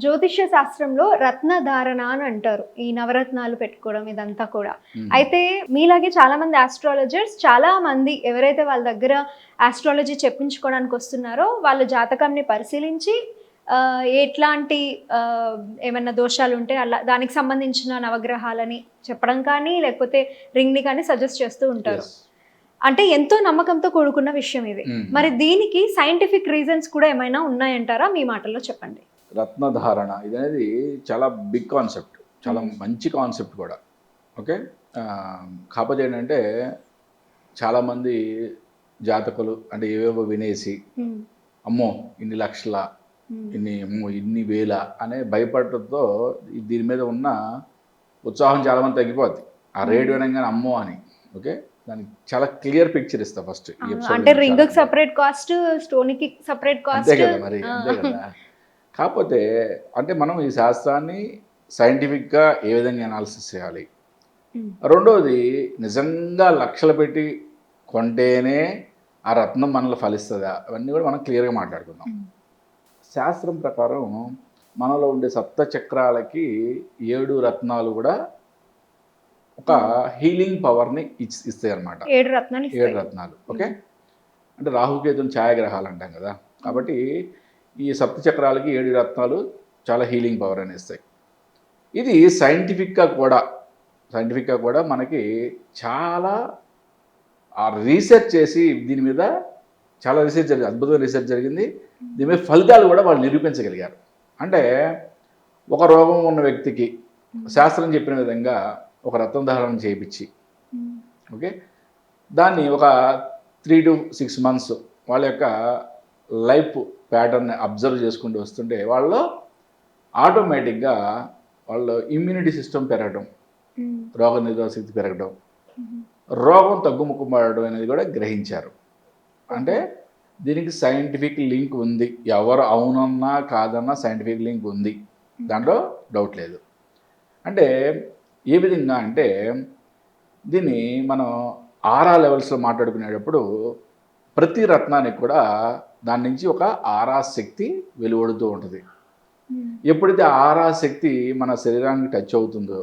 జ్యోతిష్య శాస్త్రంలో రత్నధారణ అని అంటారు, ఈ నవరత్నాలు పెట్టుకోవడం ఇదంతా కూడా. అయితే మీలాగే చాలా మంది ఆస్ట్రాలజర్స్, చాలా మంది ఎవరైతే వాళ్ళ దగ్గర ఆస్ట్రాలజీ చెప్పించుకోవడానికి వస్తున్నారో వాళ్ళ జాతకంని పరిశీలించి ఎట్లాంటి ఏమైనా దోషాలు ఉంటే అలా దానికి సంబంధించిన నవగ్రహాలని చెప్పడం కానీ లేకపోతే రింగ్ని కానీ సజెస్ట్ చేస్తూ ఉంటారు. అంటే ఎంతో నమ్మకంతో కూడుకున్న విషయం ఇది. మరి దీనికి సైంటిఫిక్ రీజన్స్ కూడా ఏమైనా ఉన్నాయంటారా? మీ మాటల్లో చెప్పండి. రత్నధారణ ఇది అనేది చాలా బిగ్ కాన్సెప్ట్, చాలా మంచి కాన్సెప్ట్ కూడా. ఓకే, కాకపోతే ఏంటంటే చాలామంది జాతకులు అంటే ఏవేవో వినేసి అమ్మో ఇన్ని లక్షల ఇన్ని వేల అనే భయపడటంతో దీని మీద ఉన్న ఉత్సాహం చాలామంది తగ్గిపోద్ది. ఆ రేట్ వినగానే అమ్మో అని. ఓకే, దానికి చాలా క్లియర్ పిక్చర్ ఇస్తా ఫస్ట్. అంటే రింగ్ కి సెపరేట్ కాస్ట్, స్టోన్ కి సెపరేట్ కాస్ట్. అంతే కదా మరి, అంతే కదా. కాకపోతే అంటే మనం ఈ శాస్త్రాన్ని సైంటిఫిక్గా ఏ విధంగా అనాలిసిస్ చేయాలి, రెండోది నిజంగా లక్షలు పెట్టి కొంటేనే ఆ రత్నం మనలో ఫలిస్తుందా, అవన్నీ కూడా మనం క్లియర్గా మాట్లాడుకుందాం. శాస్త్రం ప్రకారం మనలో ఉండే సప్త చక్రాలకి 7 రత్నాలు కూడా ఒక హీలింగ్ పవర్ని ఇస్తాయి అన్నమాట. 7 రత్నాలు. ఓకే, అంటే రాహుకేతుని ఛాయాగ్రహాలు అంటాం కదా, కాబట్టి ఈ సప్త చక్రాలకి 7 రత్నాలు చాలా హీలింగ్ పవర్ అని ఇస్తాయి. ఇది సైంటిఫిక్గా కూడా మనకి చాలా రీసెర్చ్ చేసి దీని మీద చాలా రీసెర్చ్ జరిగింది, అద్భుతమైన రీసెర్చ్ జరిగింది. దీని మీద ఫలితాలు కూడా వాళ్ళు నిరూపించగలిగారు. అంటే ఒక రోగం ఉన్న వ్యక్తికి శాస్త్రం చెప్పిన విధంగా ఒక రత్నధారణ చేయించి, ఓకే, దాన్ని ఒక 3 to 6 months వాళ్ళ యొక్క లైఫ్ ప్యాటర్న్ అబ్జర్వ్ చేసుకుంటూ వస్తుంటే వాళ్ళు ఆటోమేటిక్గా వాళ్ళ ఇమ్యూనిటీ సిస్టమ్ పెరగడం, రోగ నిరోధక శక్తి పెరగడం, రోగం తగ్గుముఖపడడం అనేది కూడా గ్రహించారు. అంటే దీనికి సైంటిఫిక్ లింక్ ఉంది. ఎవరు అవునన్నా కాదన్నా సైంటిఫిక్ లింక్ ఉంది, దాంట్లో డౌట్ లేదు. అంటే ఏ విధంగా అంటే దీన్ని మనం ఆరా లెవెల్స్లో మాట్లాడుకునేటప్పుడు ప్రతి రత్నానికి కూడా దాని నుంచి ఒక ఆరా శక్తి వెలువడుతూ ఉంటుంది. ఎప్పుడైతే ఆరా శక్తి మన శరీరానికి టచ్ అవుతుందో,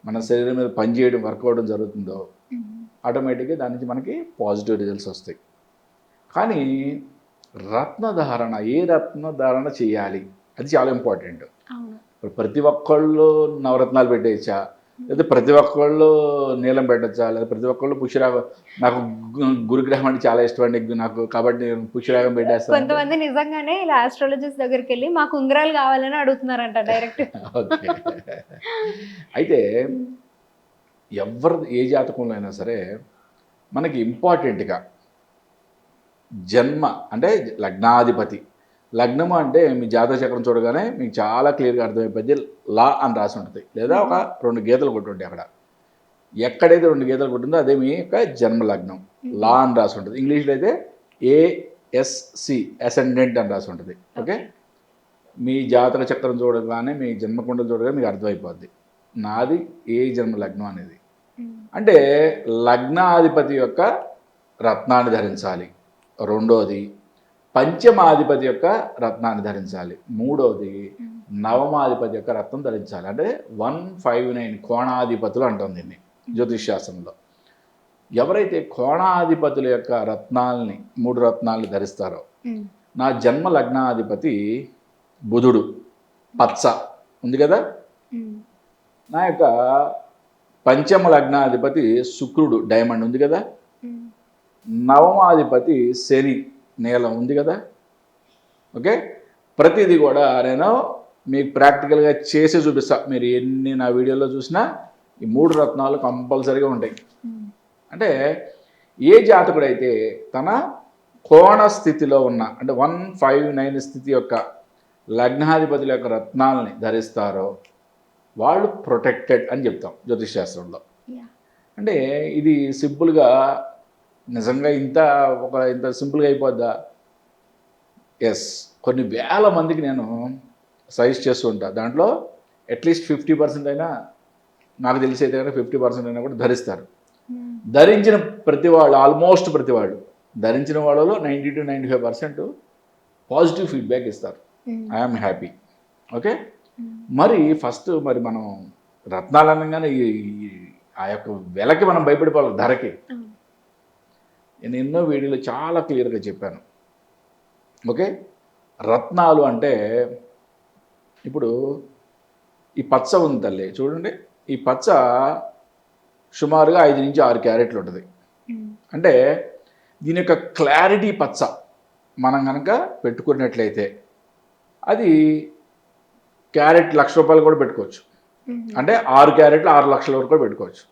మన శరీరం మీద పనిచేయడం, వర్క్ అవ్వడం జరుగుతుందో, ఆటోమేటిక్గా దాని నుంచి మనకి పాజిటివ్ రిజల్ట్స్ వస్తాయి. కానీ రత్నధారణ, ఏ రత్నధారణ చేయాలి అది చాలా ఇంపార్టెంట్. ప్రతి ఒక్కళ్ళు నవరత్నాలు పెట్టేయచ్చా, లేదా ప్రతి ఒక్కళ్ళు నీలం పెట్టచ్చా, లేదా ప్రతి ఒక్కళ్ళు పుష్యరాగం, నాకు గురుగ్రహం అంటే చాలా ఇష్టం అండి నాకు కాబట్టి నేను పుష్యరాగం పెట్టేస్తాను. కొంతమంది నిజంగానే ఇలా ఆస్ట్రాలజిస్ట్ దగ్గరికి వెళ్ళి మాకు ఉంగరాలు కావాలని అడుగుతున్నారంట డైరెక్ట్. ఓకే, అయితే ఎవరు ఏ జాతకంలో అయినా సరే మనకి ఇంపార్టెంట్గా జన్మ అంటే లగ్నాధిపతి, లగ్నము అంటే మీ జాతక చక్రం చూడగానే మీకు చాలా క్లియర్గా అర్థమైపోయింది లా అని రాసి ఉంటుంది, లేదా ఒక 2 గీతలు కొట్టుంటాయి. అక్కడ ఎక్కడైతే 2 గీతలు కొట్టిందో అదే మీ యొక్క జన్మ లగ్నం, లా అని రాసి ఉంటుంది. ఇంగ్లీష్లో అయితే ASC అసెండెంట్ అని రాసి ఉంటుంది. ఓకే, మీ జాతక చక్రం చూడగానే మీ జన్మకుండలు చూడగానే మీకు అర్థమైపోద్ది నాది ఏ జన్మ లగ్నం అనేది. అంటే లగ్నాధిపతి యొక్క రత్నాన్ని ధరించాలి, రెండోది పంచమాధిపతి యొక్క రత్నాన్ని ధరించాలి, మూడోది నవమాధిపతి యొక్క రత్నం ధరించాలి. అంటే 159 కోణాధిపతులు అంటాం దీన్ని జ్యోతిష్ శాస్త్రంలో. ఎవరైతే కోణాధిపతుల యొక్క రత్నాల్ని 3 రత్నాల్ని ధరిస్తారో, నా జన్మ లగ్నాధిపతి బుధుడు పచ్చ ఉంది కదా, నా యొక్క పంచమ లగ్నాధిపతి శుక్రుడు డైమండ్ ఉంది కదా, నవమాధిపతి శని నీలం ఉంది కదా. ఓకే, ప్రతిదీ కూడా నేను మీకు ప్రాక్టికల్గా చేసి చూపిస్తా. మీరు ఎన్ని నా వీడియోలో చూసినా ఈ 3 రత్నాలు కంపల్సరీగా ఉంటాయి. అంటే ఏ జాతకుడైతే తన కోణ స్థితిలో ఉన్న అంటే 159 స్థితి యొక్క లగ్నాధిపతుల యొక్క రత్నాలని ధరిస్తారో వాళ్ళు ప్రొటెక్టెడ్ అని చెప్తాం జ్యోతిష్ శాస్త్రంలో. అంటే ఇది సింపుల్గా నిజంగా ఇంత సింపుల్గా అయిపోద్దా? ఎస్, కొన్ని వేల మందికి నేను సజెస్ట్ చేస్తూ ఉంటా. దాంట్లో అట్లీస్ట్ 50% అయినా, నాకు తెలిసి అయితే కనుక 50% అయినా కూడా ధరిస్తారు. ధరించిన ప్రతి వాళ్ళు, ఆల్మోస్ట్ ప్రతి వాళ్ళు ధరించిన వాళ్ళలో 90 to 95% పాజిటివ్ ఫీడ్బ్యాక్ ఇస్తారు. I'm happy. ఓకే. మరి ఫస్ట్ మరి మనం రత్నాలు అనగానే ఆ యొక్క వెలకి మనం భయపడిపోవాలి, ధరకి. నేను ఎన్నో వీడియోలో చాలా క్లియర్గా చెప్పాను. ఓకే. రత్నాలు అంటే ఇప్పుడు ఈ పచ్చ ఉంది తల్లి, చూడండి. ఈ పచ్చ సుమారుగా 5 నుంచి 6 క్యారెట్లు ఉంటుంది. అంటే దీని యొక్క క్లారిటీ పచ్చ మనం కనుక పెట్టుకున్నట్లయితే అది క్యారెట్ ₹1,00,000 కూడా పెట్టుకోవచ్చు. అంటే 6 క్యారెట్లు 6 లక్షల వరకు కూడా పెట్టుకోవచ్చు.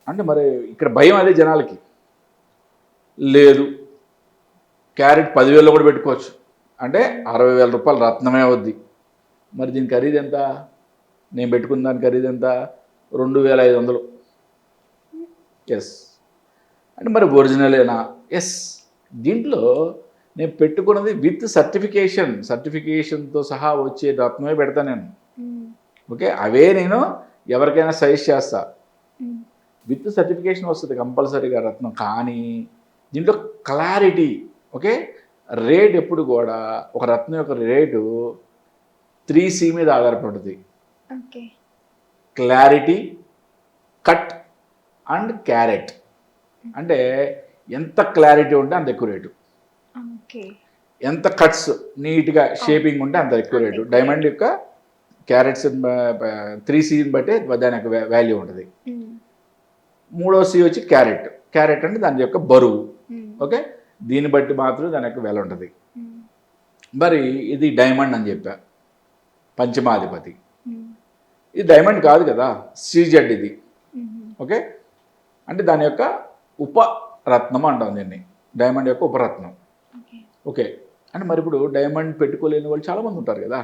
అంటే మరి ఇక్కడ భయం అదే జనాలకి. లేదు క్యారెట్ 10,000 కూడా పెట్టుకోవచ్చు, అంటే ₹60,000 రత్నమే అవుద్ది. మరి దీని ఖరీదు ఎంత? నేను పెట్టుకున్న దాని ఖరీదు ఎంత? 2,500. ఎస్. అంటే మరి ఒరిజినలేనా? ఎస్. దీంట్లో నేను పెట్టుకున్నది విత్ సర్టిఫికేషన్తో సహా వచ్చే రత్నమే పెడతా నేను. ఓకే. అవే నేను ఎవరికైనా సజెస్ట్ చేస్తా. విత్ సర్టిఫికేషన్ వస్తుంది కంపల్సరీగా రత్నం. కానీ దీంట్లో క్లారిటీ, ఓకే, రేట్ ఎప్పుడు కూడా ఒక రత్నం యొక్క రేటు 3C మీద ఆధారపడుతుంది. Clarity, cut and carrot. అంటే ఎంత క్లారిటీ ఉంటే అంత ఎక్కువ రేటు, ఎంత కట్స్ నీట్గా షేపింగ్ ఉంటే అంత ఎక్కువ రేటు. డైమండ్ యొక్క క్యారెట్స్ 3Cని బట్టి దాని యొక్క వాల్యూ ఉంటుంది. 3వ C వచ్చి క్యారెట్. క్యారెట్ అంటే దాని యొక్క బరువు. ఓకే. దీన్ని బట్టి మాత్రం దాని యొక్క వెల ఉంటుంది. మరి ఇది డైమండ్ అని చెప్పా, పంచమాధిపతి. ఇది డైమండ్ కాదు కదా, CZ ఇది. ఓకే. అంటే దాని యొక్క ఉపరత్నం అంటాం దీన్ని, డైమండ్ యొక్క ఉపరత్నం. ఓకే. అంటే మరి ఇప్పుడు డైమండ్ పెట్టుకోలేని వాళ్ళు చాలామంది ఉంటారు కదా,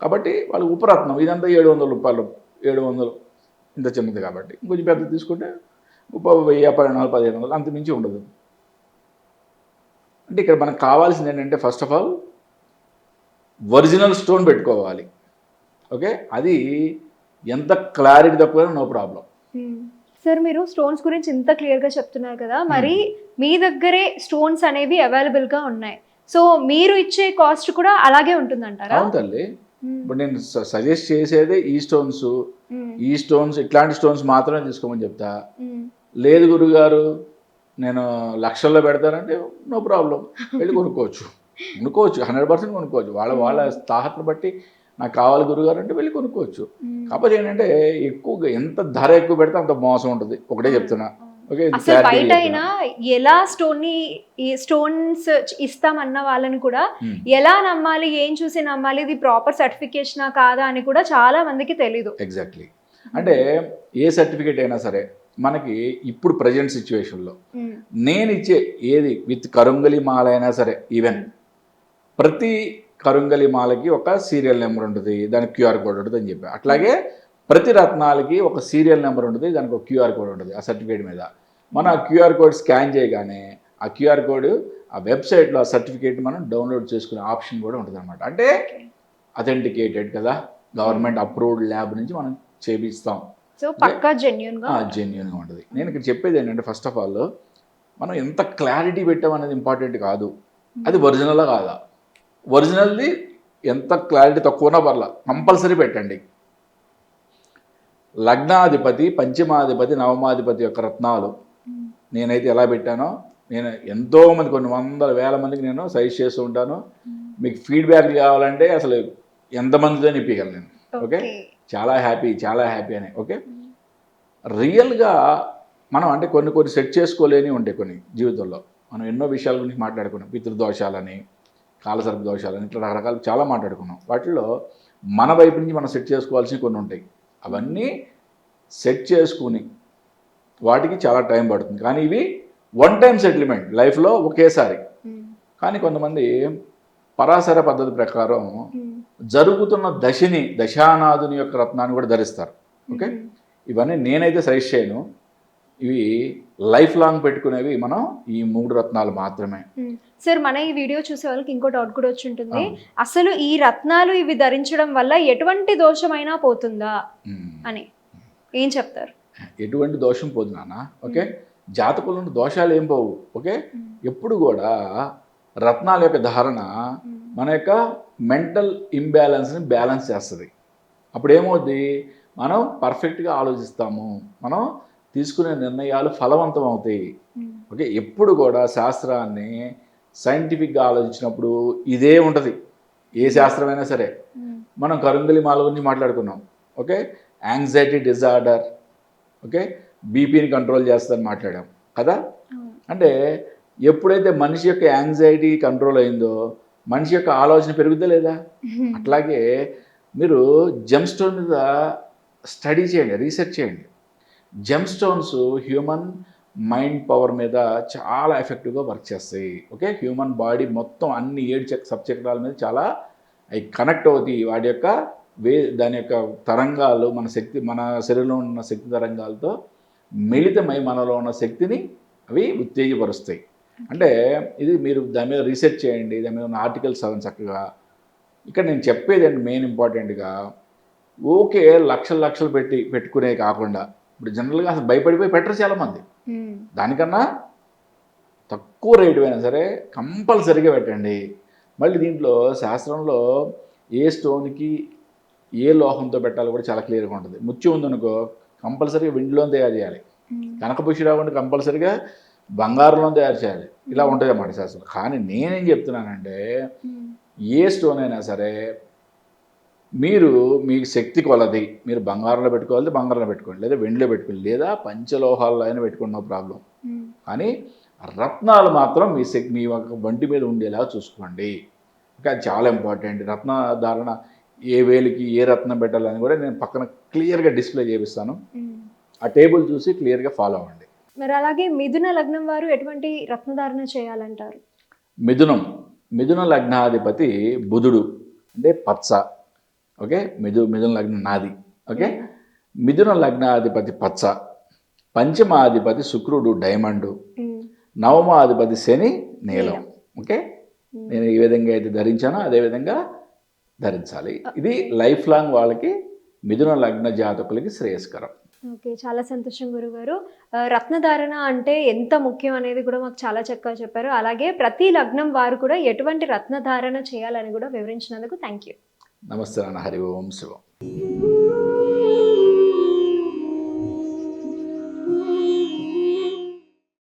కాబట్టి వాళ్ళు ఉపరత్నం. ఇదంతా ₹700, 700 ఇంత చిన్నది కాబట్టి. కొంచెం పెద్ద తీసుకుంటే 1000, 1400, 1500 అంత మించి ఉండదు. అంటే ఇక్కడ మనకు కావాల్సింది ఏంటంటే first of all original stone పెట్టుకోవాలి. ఓకే. అది ఎంత క్లారిటీ తక్కువ నో ప్రాబ్లం. సార్ మీరు స్టోన్స్ గురించి ఇంత క్లియర్గా చెప్తున్నారు కదా, మరి మీ దగ్గరే స్టోన్స్ అనేవి అవైలబుల్గా ఉన్నాయి. సో మీరు ఇచ్చే కాస్ట్ కూడా అలాగే ఉంటుందంటారా? అవును తల్లి. ఇప్పుడు నేను సజెస్ట్ చేసేదే ఈ స్టోన్స్ ఇట్లాంటి స్టోన్స్ మాత్రమే తీసుకోమని చెప్తా. లేదు గురుగారు నేను లక్షల్లో పెడతానంటే నో ప్రాబ్లం, వెళ్ళి కొనుక్కోవచ్చు. 100% కొనుక్కోవచ్చు. వాళ్ళ తాహతను బట్టి నాకు కావాలి గురుగారు అంటే వెళ్ళి కొనుక్కోవచ్చు. కాకపోతే ఏంటంటే ఎక్కువగా ఎంత ధర ఎక్కువ పెడితే అంత మోసం ఉంటుంది, ఒకటే చెప్తున్నా. ఓకే. అసలు బయట అయినా ఎలా స్టోన్స్ ఇస్తామన్న వాళ్ళని కూడా ఎలా నమ్మాలి, ఏం చూసి నమ్మాలి, ఇది ప్రాపర్ సర్టిఫికేషనా కాదా అని కూడా చాలా మందికి తెలీదు. ఎగ్జాక్ట్లీ. అంటే ఏ సర్టిఫికేట్ అయినా సరే మనకి ఇప్పుడు ప్రజెంట్ సిచ్యువేషన్లో నేను ఇచ్చే ఏది విత్ కరుంగలి మాల అయినా సరే, ఈవెన్ ప్రతి కరుంగలి మాలకి ఒక సీరియల్ నెంబర్ ఉంటుంది, దానికి QR కోడ్ ఉంటుంది అని చెప్పి. అట్లాగే ప్రతి రత్నాలకి ఒక సీరియల్ నెంబర్ ఉంటుంది, దానికి ఒక QR కోడ్ ఉంటుంది ఆ సర్టిఫికేట్ మీద. మనం ఆ QR కోడ్ స్కాన్ చేయగానే ఆ QR కోడ్ ఆ వెబ్సైట్లో ఆ సర్టిఫికేట్ మనం డౌన్లోడ్ చేసుకునే ఆప్షన్ కూడా ఉంటుంది అనమాట. అంటే అథెంటికేటెడ్ కదా, గవర్నమెంట్ అప్రూవ్డ్ ల్యాబ్ నుంచి మనం చేపిస్తాం. సో పక్కా జెన్యూన్గా ఉంటుంది. నేను ఇక్కడ చెప్పేది ఏంటంటే ఫస్ట్ ఆఫ్ ఆల్ మనం ఎంత క్లారిటీ పెట్టామనేది ఇంపార్టెంట్ కాదు, అది ఒరిజినలా కాదా. ఒరిజినల్ది ఎంత క్లారిటీ తక్కువనా పర్లా, కంపల్సరీ పెట్టండి. లగ్నాధిపతి, పంచమాధిపతి, నవమాధిపతి యొక్క రత్నాలు నేనైతే ఎలా పెట్టానో, నేను ఎంతోమంది కొన్ని వందల వేల మందికి నేను సజెస్ట్ చేస్తూ ఉంటాను. మీకు ఫీడ్బ్యాక్ కావాలంటే అసలు ఎంతమందితో నిప్పగలను నేను. ఓకే. చాలా హ్యాపీ అని. ఓకే. రియల్గా మనం అంటే కొన్ని సెట్ చేసుకోలేని ఉంటాయి కొన్ని జీవితంలో. మనం ఎన్నో విషయాల గురించి మాట్లాడుకున్నాం, పితృదోషాలని, కాలసర్ప దోషాలని, ఇట్లా రకరకాలు చాలా మాట్లాడుకున్నాం. వాటిలో మన వైపు నుంచి మనం సెట్ చేసుకోవాల్సినవి కొన్ని ఉంటాయి. అవన్నీ సెట్ చేసుకుని వాటికి చాలా టైం పడుతుంది. కానీ ఇవి వన్ టైం సెటిల్మెంట్ లైఫ్లో ఒకేసారి. కానీ కొంతమంది పరాశర పద్ధతి ప్రకారం జరుగుతున్న దశానాథుని యొక్క రత్నాన్ని కూడా ధరిస్తారు. ఓకే. ఇవన్నీ నేనైతే సజెస్ట్ చేయను. ఇవి లైఫ్ లాంగ్ పెట్టుకునేవి మనం ఈ 3 రత్నాలు మాత్రమే. సార్ మన ఈ వీడియో చూసే వాళ్ళకి ఇంకో డౌట్ కూడా వచ్చి ఉంటుంది, అసలు ఈ రత్నాలు ఇవి ధరించడం వల్ల ఎటువంటి దోషమైనా పోతుందా అని ఏం చెప్తారు? ఎటువంటి దోషం పోదు నాన్న. ఓకే. జాతకులను దోషాలు ఏం పోవు. ఓకే. ఎప్పుడు కూడా రత్నాల యొక్క ధారణ మన యొక్క మెంటల్ ఇంబ్యాలెన్స్ని బ్యాలెన్స్ చేస్తుంది. అప్పుడు ఏమవుద్ది, మనం పర్ఫెక్ట్గా ఆలోచిస్తాము, మనం తీసుకునే నిర్ణయాలు ఫలవంతం అవుతాయి. ఓకే, ఎప్పుడు కూడా శాస్త్రాన్ని సైంటిఫిక్గా ఆలోచించినప్పుడు ఇదే ఉంటుంది. ఏ శాస్త్రమైనా సరే, మనం కరుంగలి మాల గురించి మాట్లాడుకున్నాం. ఓకే, యాంగ్జైటీ డిజార్డర్, ఓకే, బీపీని కంట్రోల్ చేస్తుందని మాట్లాడాం కదా. అంటే ఎప్పుడైతే మనిషి యొక్క యాంగ్జైటీ కంట్రోల్ అయిందో మనిషి యొక్క ఆలోచన పెరుగుద్దా లేదా? అట్లాగే మీరు జెమ్ స్టోన్ మీద స్టడీ చేయండి, రీసెర్చ్ చేయండి. Gem stones human mind power మీద చాలా ఎఫెక్టివ్గా వర్క్ చేస్తాయి. ఓకే, హ్యూమన్ బాడీ మొత్తం అన్ని 7 సబ్చక్రాల మీద చాలా అవి కనెక్ట్ అవుతాయి. వాటి యొక్క దాని యొక్క తరంగాలు మన శరీరంలో ఉన్న శక్తి తరంగాలతో మిళితమై మనలో ఉన్న శక్తిని అవి ఉత్తేజపరుస్తాయి. అంటే ఇది మీరు దాని మీద రీసెర్చ్ చేయండి, దాని మీద ఉన్న ఆర్టికల్స్ చదవండి చక్కగా. ఇక్కడ నేను చెప్పేది మెయిన్ ఇంపార్టెంట్గా, ఓకే లక్షలు పెట్టుకునే కాకుండా, ఇప్పుడు జనరల్గా అసలు భయపడిపోయి పెట్టరు చాలామంది. దానికన్నా తక్కువ రేటు అయినా సరే కంపల్సరీగా పెట్టండి. మళ్ళీ దీంట్లో శాస్త్రంలో ఏ స్టోన్కి ఏ లోహంతో పెట్టాలో కూడా చాలా క్లియర్గా ఉంటుంది. ముత్యం ఉందనుకో కంపల్సరీగా వెండిలో తయారు చేయాలి, కనకపుష్యరావు కంపల్సరీగా బంగారంలో తయారు చేయాలి. ఇలా ఉంటుంది అన్నమాట శాస్త్రం. కానీ నేనేం చెప్తున్నానంటే, ఏ స్టోన్ అయినా సరే మీరు మీ శక్తి కొలది మీరు బంగారంలో పెట్టుకోవాలి, బంగారంలో పెట్టుకోండి, లేదా వెండిలో పెట్టుకోండి, లేదా పంచలోహాల్లో అయినా పెట్టుకున్న ప్రాబ్లం. కానీ రత్నాలు మాత్రం మీ వంటి మీద ఉండేలా చూసుకోండి. ఇంకా చాలా ఇంపార్టెంట్. రత్న ధారణ ఏ వేలికి ఏ రత్నం పెట్టాలని కూడా నేను పక్కన క్లియర్గా డిస్ప్లే చేపిస్తాను. ఆ టేబుల్ చూసి క్లియర్గా ఫాలో అవ్వండి. మరి అలాగే మిథున లగ్నం వారు ఎటువంటి రత్నధారణ చేయాలంటారు? మిథున లగ్నాధిపతి బుధుడు, అంటే పచ్చ. ఓకే, మిథున లగ్నం నాది. ఓకే, మిథున లగ్నాధిపతి పచ్చ, పంచమాధిపతి శుక్రుడు డైమండు, నవమాధిపతి శని నీలం. ఓకే, నేను ఏ విధంగా అయితే ధరించానో అదే విధంగా ధరించాలి. ఇది లైఫ్ లాంగ్ వాళ్ళకి మిథున లగ్న జాతకులకి శ్రేయస్కరం. ఓకే, చాలా సంతోషం గురుగారు. రత్నధారణ అంటే ఎంత ముఖ్యం అనేది కూడా మాకు చాలా చక్కగా చెప్పారు. అలాగే ప్రతి లగ్నం వారు కూడా ఎటువంటి రత్నధారణ చేయాలని కూడా వివరించినందుకు థ్యాంక్ యూ. నమస్తే అన్న. హరి ఓం శివం.